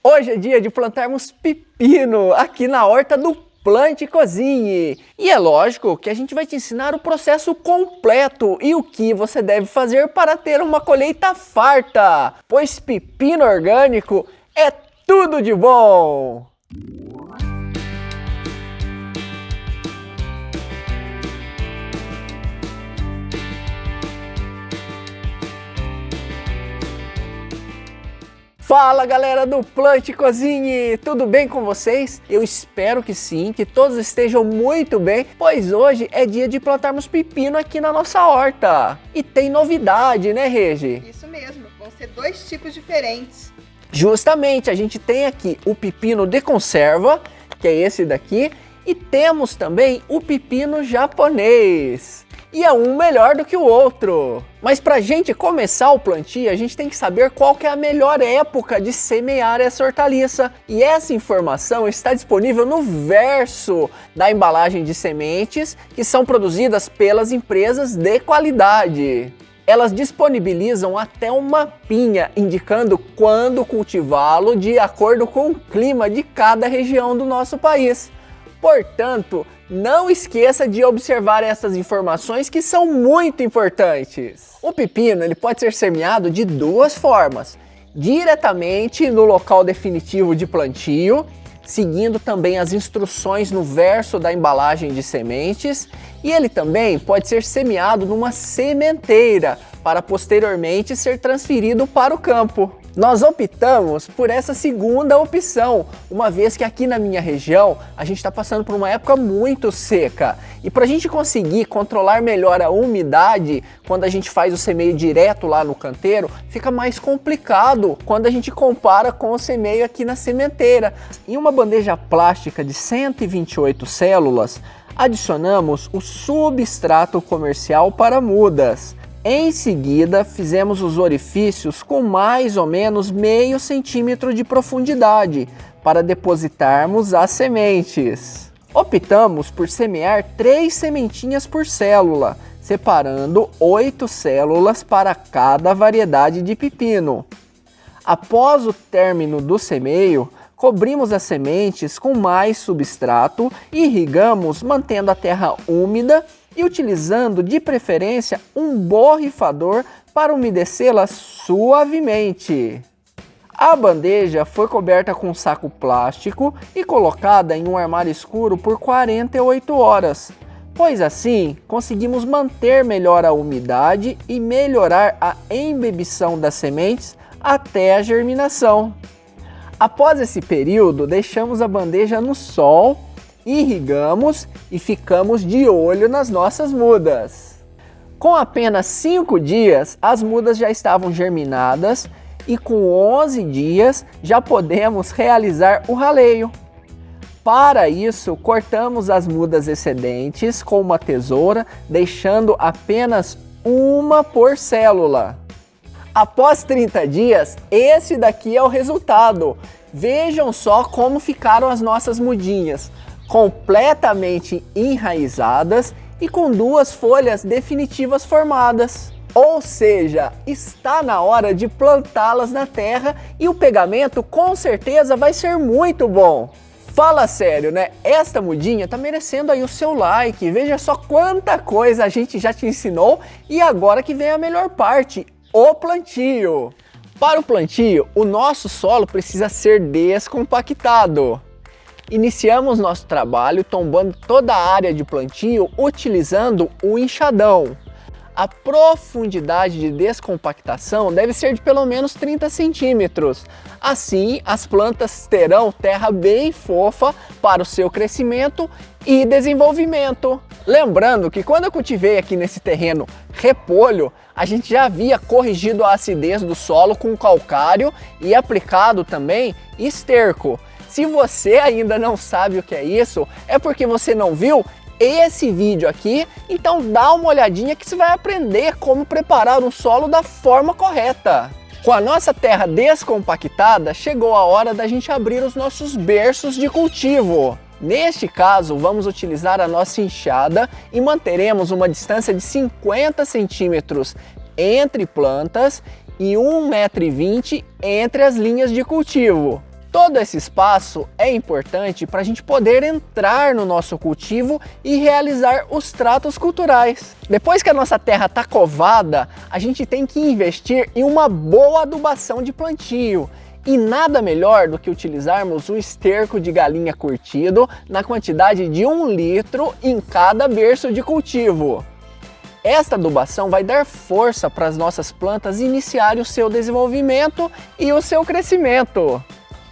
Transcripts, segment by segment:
Hoje é dia de plantarmos pepino aqui na horta do Plante e Cozinhe. E é lógico que a gente vai te ensinar o processo completo e o que você deve fazer para ter uma colheita farta, pois pepino orgânico é tudo de bom! Fala galera do Plante e Cozinhe, tudo bem com vocês? Eu espero que sim, que todos estejam muito bem, pois hoje é dia de plantarmos pepino aqui na nossa horta. E tem novidade, né, Regi? Isso mesmo, vão ser dois tipos diferentes. Justamente, a gente tem aqui o pepino de conserva, que é esse daqui, e temos também o pepino japonês. E é um melhor do que o outro. Mas para a gente começar o plantio, a gente tem que saber qual que é a melhor época de semear essa hortaliça. E essa informação está disponível no verso da embalagem de sementes que são produzidas pelas empresas de qualidade. Elas disponibilizam até um mapinha indicando quando cultivá-lo de acordo com o clima de cada região do nosso país. Portanto, não esqueça de observar essas informações que são muito importantes. O pepino ele pode ser semeado de duas formas: diretamente no local definitivo de plantio, seguindo também as instruções no verso da embalagem de sementes, e ele também pode ser semeado numa sementeira para posteriormente ser transferido para o campo. Nós optamos por essa segunda opção, uma vez que aqui na minha região a gente está passando por uma época muito seca. E para a gente conseguir controlar melhor a umidade, quando a gente faz o semeio direto lá no canteiro, fica mais complicado quando a gente compara com o semeio aqui na sementeira. Em uma bandeja plástica de 128 células, adicionamos o substrato comercial para mudas. Em seguida, fizemos os orifícios com mais ou menos meio centímetro de profundidade para depositarmos as sementes. Optamos por semear 3 sementinhas por célula, separando 8 células para cada variedade de pepino. Após o término do semeio, cobrimos as sementes com mais substrato e irrigamos mantendo a terra úmida e utilizando de preferência um borrifador para umedecê-la suavemente. A bandeja foi coberta com saco plástico e colocada em um armário escuro por 48 horas, pois assim conseguimos manter melhor a umidade e melhorar a embebição das sementes até a germinação. Após esse período, deixamos a bandeja no sol, irrigamos e ficamos de olho nas nossas mudas. Com apenas 5 dias, as mudas já estavam germinadas e com 11 dias já podemos realizar o raleio. Para isso, cortamos as mudas excedentes com uma tesoura, deixando apenas uma por célula. Após 30 dias, esse daqui é o resultado. Vejam só como ficaram as nossas mudinhas, completamente enraizadas e com 2 folhas definitivas formadas. Ou seja, está na hora de plantá-las na terra e o pegamento com certeza vai ser muito bom. Fala sério, né? Esta mudinha tá merecendo aí o seu like. Veja só quanta coisa a gente já te ensinou e agora que vem a melhor parte, o plantio. Para o plantio, o nosso solo precisa ser descompactado. Iniciamos nosso trabalho tombando toda a área de plantio utilizando o enxadão. A profundidade de descompactação deve ser de pelo menos 30 centímetros. Assim, as plantas terão terra bem fofa para o seu crescimento e desenvolvimento. Lembrando que quando eu cultivei aqui nesse terreno repolho, a gente já havia corrigido a acidez do solo com calcário e aplicado também esterco. Se você ainda não sabe o que é isso, é porque você não viu esse vídeo aqui, então dá uma olhadinha que você vai aprender como preparar um solo da forma correta. Com a nossa terra descompactada, chegou a hora da gente abrir os nossos berços de cultivo. Neste caso, vamos utilizar a nossa enxada e manteremos uma distância de 50 centímetros entre plantas e 1,20 m entre as linhas de cultivo. Todo esse espaço é importante para a gente poder entrar no nosso cultivo e realizar os tratos culturais. Depois que a nossa terra está covada, a gente tem que investir em uma boa adubação de plantio. E nada melhor do que utilizarmos o esterco de galinha curtido na quantidade de 1 litro em cada berço de cultivo. Esta adubação vai dar força para as nossas plantas iniciarem o seu desenvolvimento e o seu crescimento.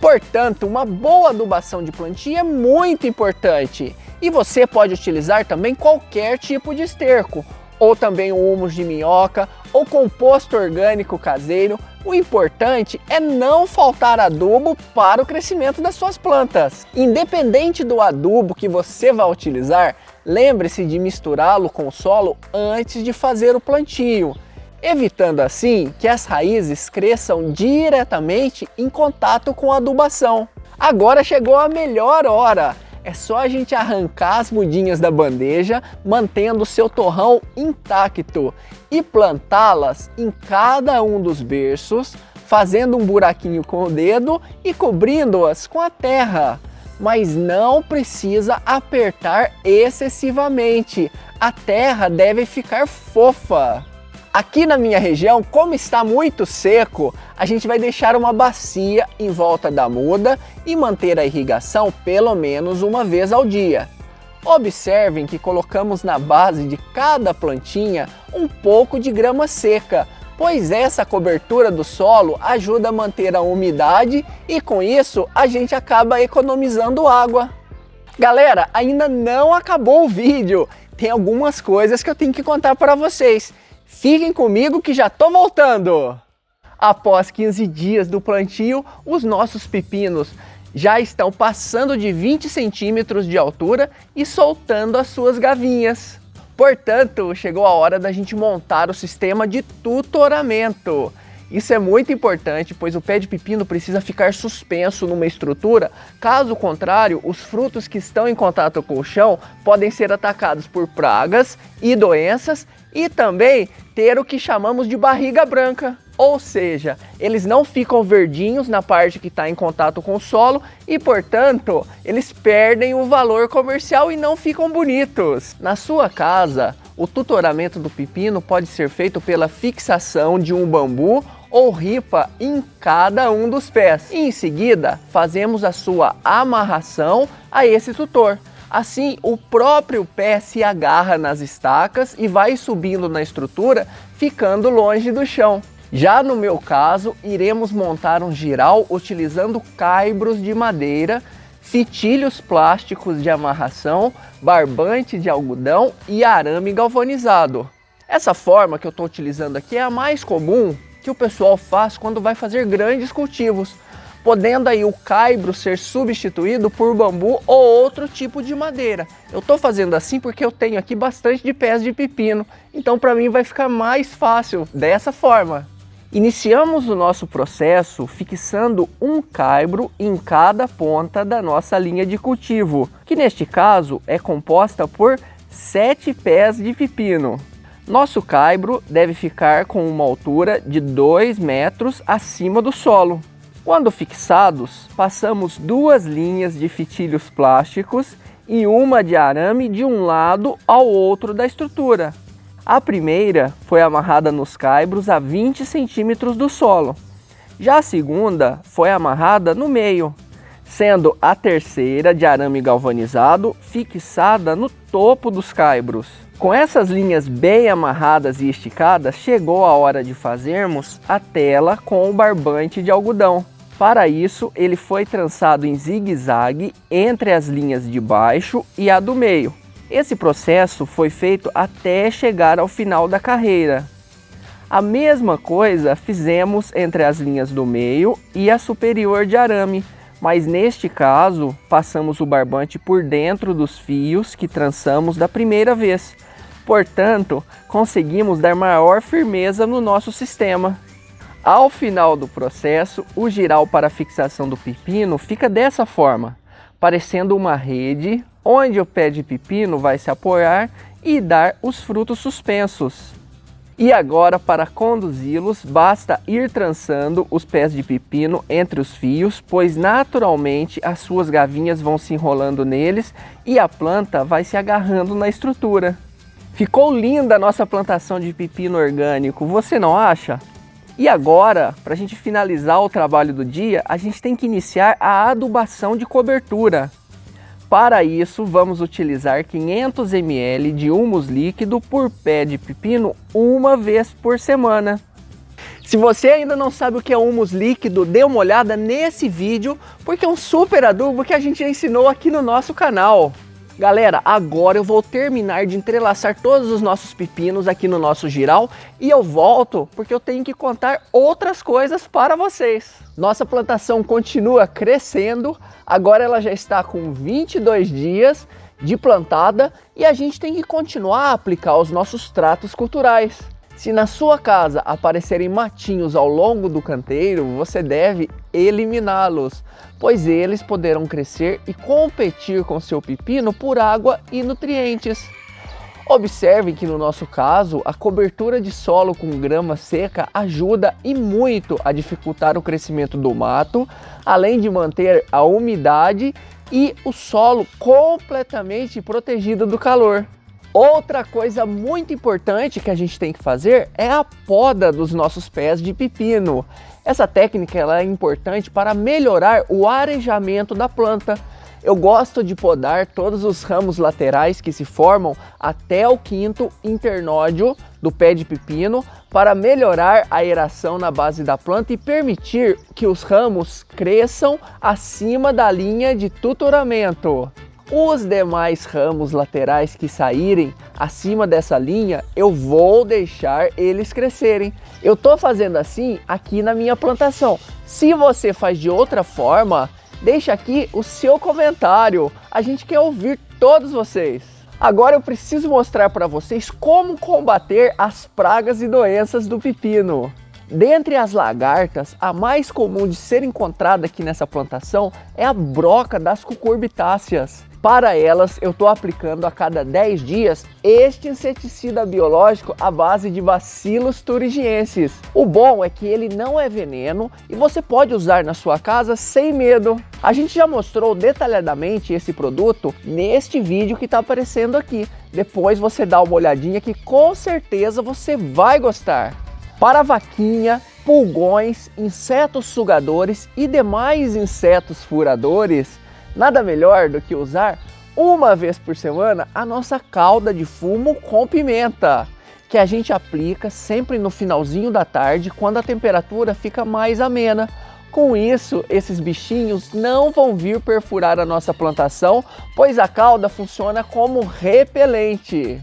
Portanto, uma boa adubação de plantio é muito importante e você pode utilizar também qualquer tipo de esterco, ou também o humus de minhoca ou composto orgânico caseiro. O importante é não faltar adubo para o crescimento das suas plantas. Independente do adubo que você vai utilizar, lembre-se de misturá-lo com o solo antes de fazer o plantio, evitando assim que as raízes cresçam diretamente em contato com a adubação. Agora chegou a melhor hora! É só a gente arrancar as mudinhas da bandeja, mantendo o seu torrão intacto e plantá-las em cada um dos berços, fazendo um buraquinho com o dedo e cobrindo-as com a terra. Mas não precisa apertar excessivamente, a terra deve ficar fofa. Aqui na minha região, como está muito seco, a gente vai deixar uma bacia em volta da muda e manter a irrigação pelo menos uma vez ao dia. Observem que colocamos na base de cada plantinha um pouco de grama seca, pois essa cobertura do solo ajuda a manter a umidade e com isso a gente acaba economizando água. Galera, ainda não acabou o vídeo, tem algumas coisas que eu tenho que contar para vocês. Fiquem comigo que já tô voltando! Após 15 dias do plantio, os nossos pepinos já estão passando de 20 centímetros de altura e soltando as suas gavinhas. Portanto, chegou a hora da gente montar o sistema de tutoramento. Isso é muito importante, pois o pé de pepino precisa ficar suspenso numa estrutura, caso contrário, os frutos que estão em contato com o chão podem ser atacados por pragas e doenças e também ter o que chamamos de barriga branca. Ou seja, eles não ficam verdinhos na parte que está em contato com o solo e, portanto, eles perdem o valor comercial e não ficam bonitos. Na sua casa, o tutoramento do pepino pode ser feito pela fixação de um bambu ou ripa em cada um dos pés. E em seguida, fazemos a sua amarração a esse tutor. Assim, o próprio pé se agarra nas estacas e vai subindo na estrutura, ficando longe do chão. Já no meu caso, iremos montar um giral utilizando caibros de madeira, fitilhos plásticos de amarração, barbante de algodão e arame galvanizado. Essa forma que eu estou utilizando aqui é a mais comum que o pessoal faz quando vai fazer grandes cultivos, podendo aí o caibro ser substituído por bambu ou outro tipo de madeira. Eu estou fazendo assim porque eu tenho aqui bastante de pés de pepino, então para mim vai ficar mais fácil dessa forma. Iniciamos o nosso processo fixando um caibro em cada ponta da nossa linha de cultivo, que neste caso é composta por 7 pés de pepino. Nosso caibro deve ficar com uma altura de 2 metros acima do solo. Quando fixados, passamos 2 linhas de fitilhos plásticos e uma de arame de um lado ao outro da estrutura. A primeira foi amarrada nos caibros a 20 centímetros do solo. Já a segunda foi amarrada no meio, sendo a terceira de arame galvanizado fixada no topo dos caibros. Com essas linhas bem amarradas e esticadas, chegou a hora de fazermos a tela com o barbante de algodão. Para isso, ele foi trançado em zigue-zague entre as linhas de baixo e a do meio. Esse processo foi feito até chegar ao final da carreira. A mesma coisa fizemos entre as linhas do meio e a superior de arame, mas neste caso passamos o barbante por dentro dos fios que trançamos da primeira vez. Portanto, conseguimos dar maior firmeza no nosso sistema. Ao final do processo, o giral para a fixação do pepino fica dessa forma, parecendo uma rede onde o pé de pepino vai se apoiar e dar os frutos suspensos. E agora, para conduzi-los, basta ir trançando os pés de pepino entre os fios, pois naturalmente as suas gavinhas vão se enrolando neles e a planta vai se agarrando na estrutura. Ficou linda a nossa plantação de pepino orgânico, você não acha? E agora, para a gente finalizar o trabalho do dia, a gente tem que iniciar a adubação de cobertura. Para isso, vamos utilizar 500 ml de humus líquido por pé de pepino uma vez por semana. Se você ainda não sabe o que é humus líquido, dê uma olhada nesse vídeo, porque é um super adubo que a gente já ensinou aqui no nosso canal. Galera, agora eu vou terminar de entrelaçar todos os nossos pepinos aqui no nosso giral e eu volto porque eu tenho que contar outras coisas para vocês. Nossa plantação continua crescendo, agora ela já está com 22 dias de plantada e a gente tem que continuar a aplicar os nossos tratos culturais. Se na sua casa aparecerem matinhos ao longo do canteiro, você deve eliminá-los, pois eles poderão crescer e competir com seu pepino por água e nutrientes. Observe que no nosso caso, a cobertura de solo com grama seca ajuda e muito a dificultar o crescimento do mato, além de manter a umidade e o solo completamente protegido do calor. Outra coisa muito importante que a gente tem que fazer é a poda dos nossos pés de pepino. Essa técnica ela é importante para melhorar o arejamento da planta. Eu gosto de podar todos os ramos laterais que se formam até o 5º internódio do pé de pepino para melhorar a aeração na base da planta e permitir que os ramos cresçam acima da linha de tutoramento. Os demais ramos laterais que saírem acima dessa linha, eu vou deixar eles crescerem. Eu estou fazendo assim aqui na minha plantação. Se você faz de outra forma, deixa aqui o seu comentário. A gente quer ouvir todos vocês. Agora eu preciso mostrar para vocês como combater as pragas e doenças do pepino. Dentre as lagartas, a mais comum de ser encontrada aqui nessa plantação é a broca das cucurbitáceas. Para elas, eu estou aplicando a cada 10 dias este inseticida biológico à base de Bacillus thuringiensis. O bom é que ele não é veneno e você pode usar na sua casa sem medo. A gente já mostrou detalhadamente esse produto neste vídeo que está aparecendo aqui. Depois você dá uma olhadinha que com certeza você vai gostar. Para vaquinha, pulgões, insetos sugadores e demais insetos furadores, nada melhor do que usar uma vez por semana a nossa calda de fumo com pimenta, que a gente aplica sempre no finalzinho da tarde, quando a temperatura fica mais amena. Com isso, esses bichinhos não vão vir perfurar a nossa plantação, pois a calda funciona como repelente.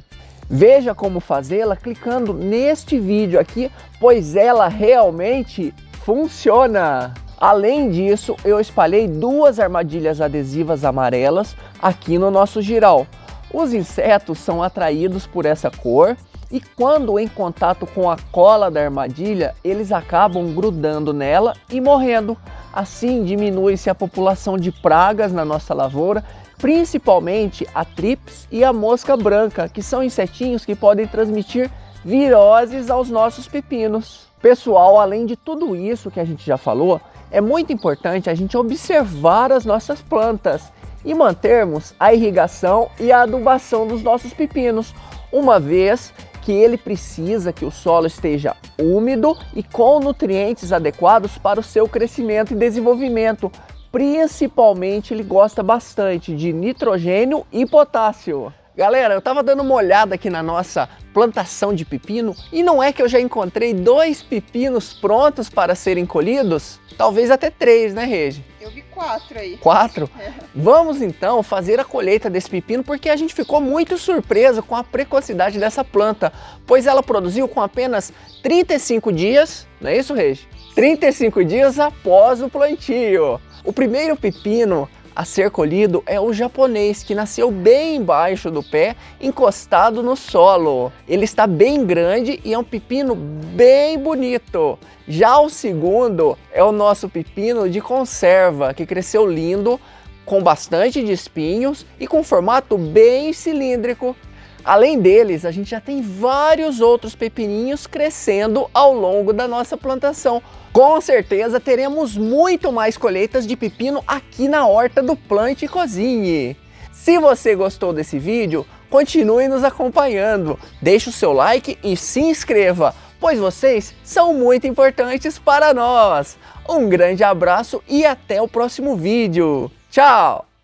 Veja como fazê-la clicando neste vídeo aqui, pois ela realmente funciona. Além disso, eu espalhei 2 armadilhas adesivas amarelas aqui no nosso giral. Os insetos são atraídos por essa cor e quando em contato com a cola da armadilha, eles acabam grudando nela e morrendo. Assim diminui-se a população de pragas na nossa lavoura, principalmente a trips e a mosca branca, que são insetinhos que podem transmitir viroses aos nossos pepinos. Pessoal, além de tudo isso que a gente já falou, é muito importante a gente observar as nossas plantas e mantermos a irrigação e a adubação dos nossos pepinos, uma vez que ele precisa que o solo esteja úmido e com nutrientes adequados para o seu crescimento e desenvolvimento. Principalmente ele gosta bastante de nitrogênio e potássio. Galera, eu tava dando uma olhada aqui na nossa plantação de pepino e não é que eu já encontrei 2 pepinos prontos para serem colhidos? Talvez até 3, né, Regi? Eu vi 4 aí. 4? Vamos então fazer a colheita desse pepino porque a gente ficou muito surpreso com a precocidade dessa planta, pois ela produziu com apenas 35 dias, não é isso, Regi? 35 dias após o plantio. O primeiro pepino a ser colhido é o japonês, que nasceu bem embaixo do pé, encostado no solo. Ele está bem grande e é um pepino bem bonito. Já o segundo é o nosso pepino de conserva, que cresceu lindo, com bastante de espinhos e com formato bem cilíndrico. Além deles, a gente já tem vários outros pepininhos crescendo ao longo da nossa plantação. Com certeza teremos muito mais colheitas de pepino aqui na horta do Plante e Cozinhe. Se você gostou desse vídeo, continue nos acompanhando, deixe o seu like e se inscreva, pois vocês são muito importantes para nós. Um grande abraço e até o próximo vídeo. Tchau!